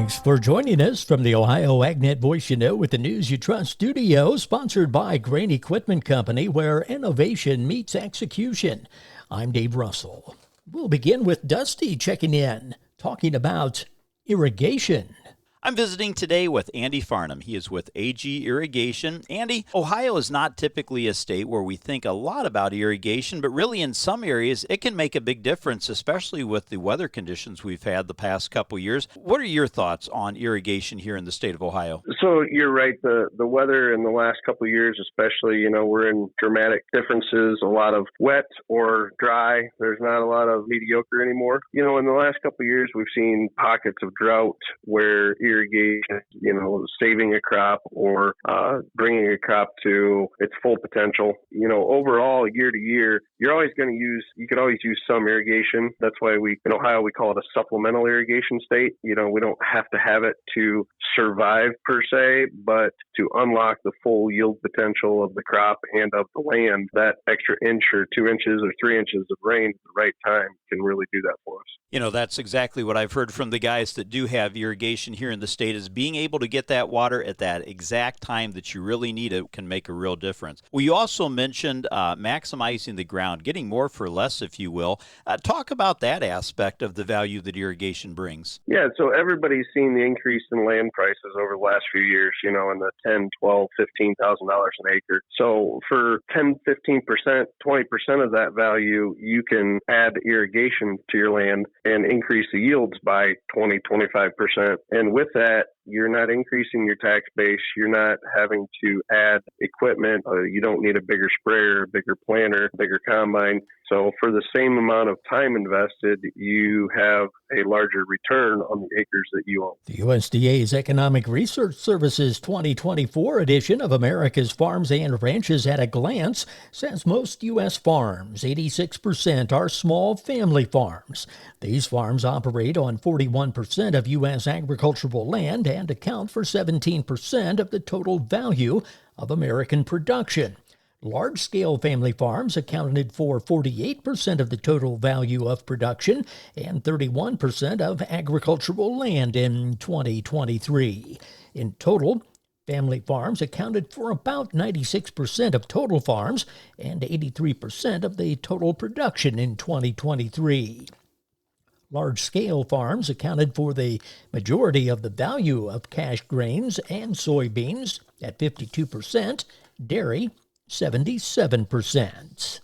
Thanks for joining us from the Ohio AgNet Voice You Know with the News You Trust studio, sponsored by Grain Equipment Company, where innovation meets execution. I'm Dave Russell. We'll begin with Dusty checking in, talking about irrigation. I'm visiting today with Andy Farnham. He is with AG Irrigation. Andy, Ohio is not typically a state where we think a lot about irrigation, but really in some areas it can make a big difference, especially with the weather conditions we've had the past couple years. What are your thoughts on irrigation here in the state of Ohio? So you're right. The weather in the last couple of years, especially, we're in dramatic differences, a lot of wet or dry. There's not a lot of mediocre anymore. In the last couple of years, we've seen pockets of drought where irrigation, saving a crop or bringing a crop to its full potential. Overall, year to year, you could always use some irrigation. That's why in Ohio, we call it a supplemental irrigation state. We don't have to have it to survive per se, but to unlock the full yield potential of the crop and of the land, that extra inch or 2 inches or 3 inches of rain at the right time can really do that for us. That's exactly what I've heard from the guys that do have irrigation here in the state, is being able to get that water at that exact time that you really need it can make a real difference. Well, you also mentioned maximizing the ground, getting more for less, if you will. Talk about that aspect of the value that irrigation brings. Yeah, so everybody's seen the increase in land prices over the last few years, in the $10,000, $12,000, $15,000 an acre. So for 10, 15%, 20% of that value, you can add irrigation to your land and increase the yields by 20, 25%. And with that, you're not increasing your tax base. You're not having to add equipment. You don't need a bigger sprayer, a bigger planter, bigger combine. So for the same amount of time invested, you have a larger return on the acres that you own. The USDA's Economic Research Services 2024 edition of America's Farms and Ranches at a Glance says most U.S. farms, 86%, are small family farms. These farms operate on 41% of U.S. agricultural land and account for 17% of the total value of American production. Large-scale family farms accounted for 48% of the total value of production and 31% of agricultural land in 2023. In total, family farms accounted for about 96% of total farms and 83% of the total production in 2023. Large-scale farms accounted for the majority of the value of cash grains and soybeans at 52%, dairy 77%.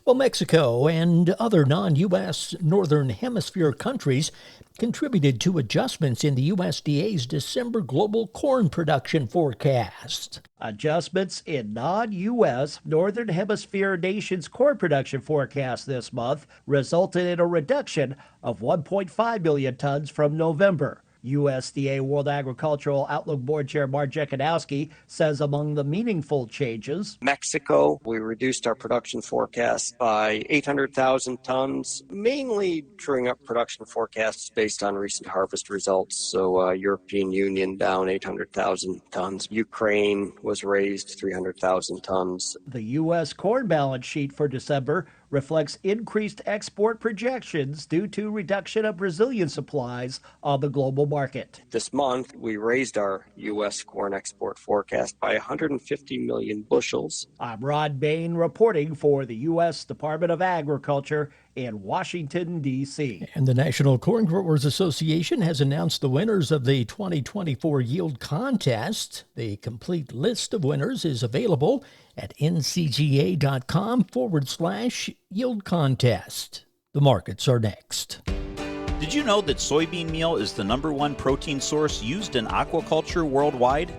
Well, Mexico and other non-U.S. Northern Hemisphere countries contributed to adjustments in the USDA's December global corn production forecast. Adjustments in non-U.S. Northern Hemisphere nations' corn production forecast this month resulted in a reduction of 1.5 million tons from November. USDA World Agricultural Outlook Board Chair Mark Jekanowski says among the meaningful changes: Mexico, we reduced our production forecast by 800,000 tons, mainly truing up production forecasts based on recent harvest results. So European Union down 800,000 tons. Ukraine was raised 300,000 tons. The U.S. corn balance sheet for December reflects increased export projections due to reduction of Brazilian supplies on the global market. This month, we raised our U.S. corn export forecast by 150 million bushels. I'm Rod Bain reporting for the U.S. Department of Agriculture in Washington, D.C. And the National Corn Growers Association has announced the winners of the 2024 Yield Contest. The complete list of winners is available at ncga.com/yield contest. The markets are next. Did you know that soybean meal is the #1 protein source used in aquaculture worldwide?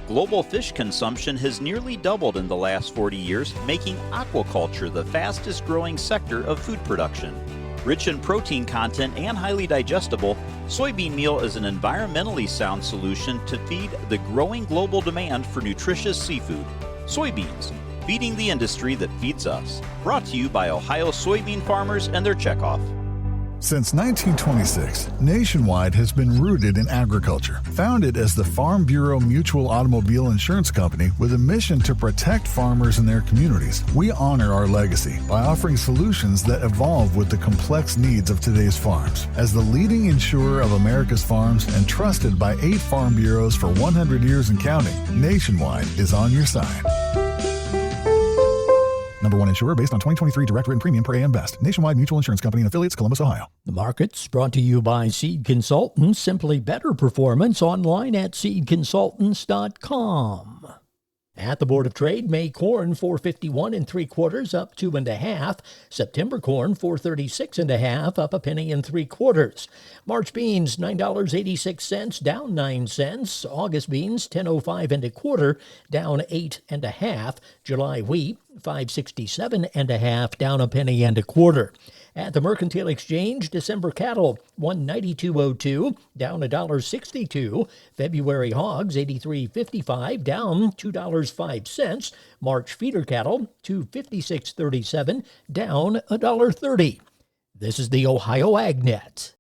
Global fish consumption has nearly doubled in the last 40 years, making aquaculture the fastest growing sector of food production. Rich in protein content and highly digestible, soybean meal is an environmentally sound solution to feed the growing global demand for nutritious seafood. Soybeans, feeding the industry that feeds us. Brought to you by Ohio soybean farmers and their checkoff. Since 1926, Nationwide has been rooted in agriculture. Founded as the Farm Bureau Mutual Automobile Insurance Company with a mission to protect farmers and their communities, we honor our legacy by offering solutions that evolve with the complex needs of today's farms. As the leading insurer of America's farms and trusted by 8 farm bureaus for 100 years and counting, Nationwide is on your side. Number 1 insurer based on 2023 direct written premium per AM Best. Nationwide Mutual Insurance Company and affiliates, Columbus, Ohio. The market's brought to you by Seed Consultants. Simply better performance online at seedconsultants.com. At the Board of Trade, May corn 4.51 3/4 up 2 1/2. September corn 4.36 1/2 up 1 3/4. March beans $9.86 down 9 cents. August beans 10.05 1/4 down 8 1/2. July wheat 5.67 1/2 down 1 1/4. At the Mercantile Exchange, December cattle 192.02 down $1.62. February hogs 83.55 down $2.05. March feeder cattle 256.37 down $1.30. This is the Ohio AgNet.